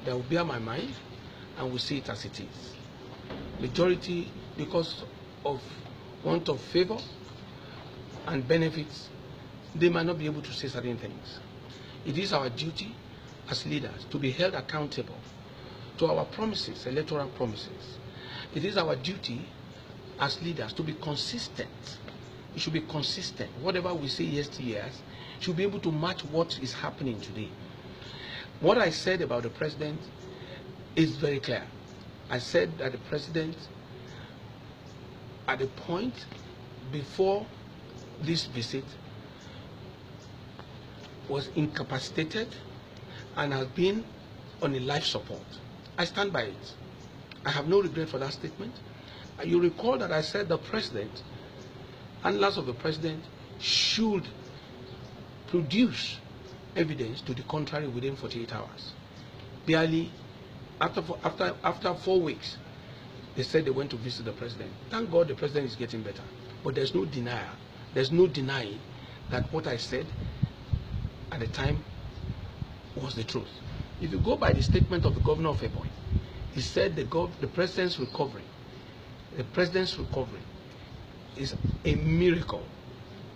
that will bear my mind and will see it as it is. Majority, because of want of favor and benefits, they might not be able to say certain things. It is our duty as leaders to be held accountable to our promises, electoral promises. It is our duty as leaders to be consistent. It should be consistent. Whatever we say yesteryears should be able to match what is happening today. What I said about the president is very clear. I said that the president, at the point before this visit, was incapacitated and has been on a life support. I stand by it. I have no regret for that statement. You recall that I said the president, handlers of the president, should produce evidence to the contrary within 48 hours. Barely after 4 weeks, they said they went to visit the president. Thank God the president is getting better. But there's no denial. There's no denying that what I said at the time was the truth. If you go by the statement of the governor of Ebonyi, he said the president's recovery is a miracle,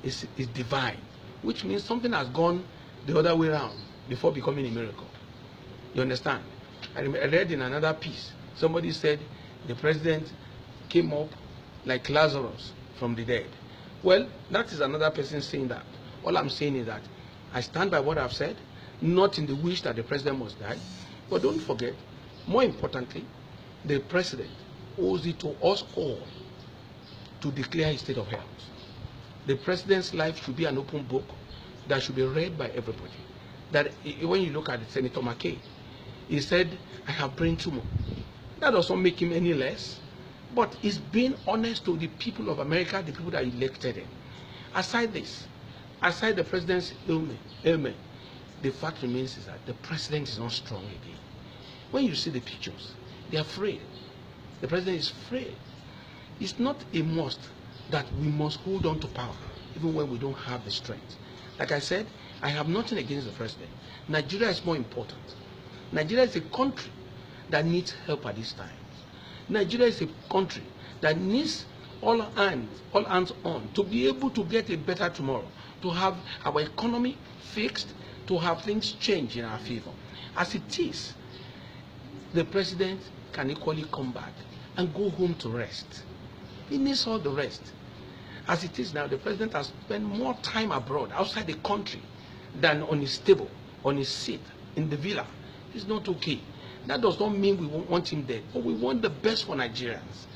is divine, which means something has gone the other way around before becoming a miracle. You understand? I read in another piece, somebody said the president came up like Lazarus from the dead. Well, that is another person saying that. All I'm saying is that I stand by what I've said, not in the wish that the president must die. But don't forget, more importantly, the president owes it to us all to declare his state of health. The president's life should be an open book that should be read by everybody. That when you look at it, Senator McKay, he said, I have brain tumor. That doesn't make him any less, but he's being honest to the people of America, the people that elected him. Aside this, aside the president's ailment, the fact remains is that the president is not strong again. When you see the pictures, they're afraid. The president is afraid. It's not a must that we must hold on to power, even when we don't have the strength. Like I said, I have nothing against the president. Nigeria is more important. Nigeria is a country that needs help at this time. Nigeria is a country that needs all hands on to be able to get a better tomorrow, to have our economy fixed, to have things change in our favor. As it is, the president can equally come back and go home to rest. He needs all the rest. As it is now, the president has spent more time abroad, outside the country, than on his table, on his seat, in the villa. It's not okay. That does not mean we want him dead, but we want the best for Nigerians.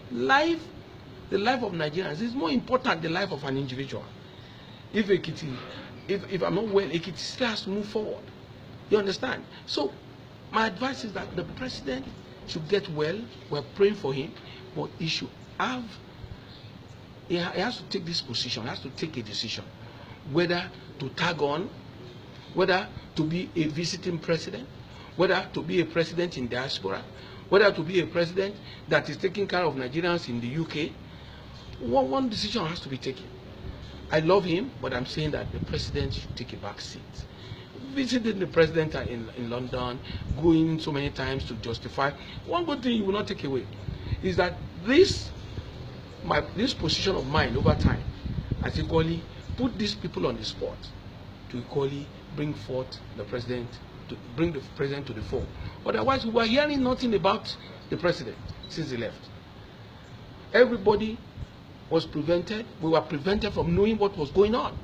The life of Nigerians is more important than the life of an individual. If I'm not well, Ekiti still has to move forward. You understand? So, my advice is that the president should get well. We're praying for him, but he should have, he has to take this position, he has to take a decision, whether to tag on, whether to be a visiting president, whether to be a president in diaspora, whether to be a president that is taking care of Nigerians in the UK. One decision has to be taken. I love him, but I'm saying that the president should take a back seat. Visiting the president in London, going so many times to justify. One good thing you will not take away is that this position of mine over time has equally put these people on the spot to equally bring forth the president, to bring the president to the fore. Otherwise, we were hearing nothing about the president since he left. Everybody was prevented. We were prevented from knowing what was going on.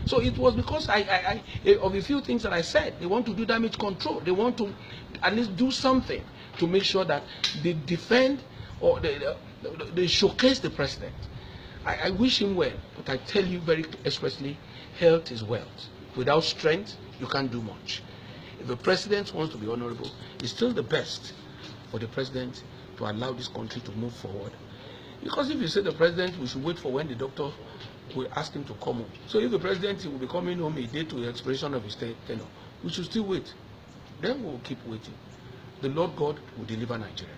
So it was because of a few things that I said. They want to do damage control. They want to at least do something to make sure that they defend or they showcase the president. I wish him well, but I tell you very expressly, health is wealth. Without strength, you can't do much. If the president wants to be honorable, it's still the best for the president to allow this country to move forward. Because if you say the president, we should wait for when the doctor will ask him to come home. So if the president will be coming home a day to the expiration of his tenure, we should still wait. Then we will keep waiting. The Lord God will deliver Nigeria.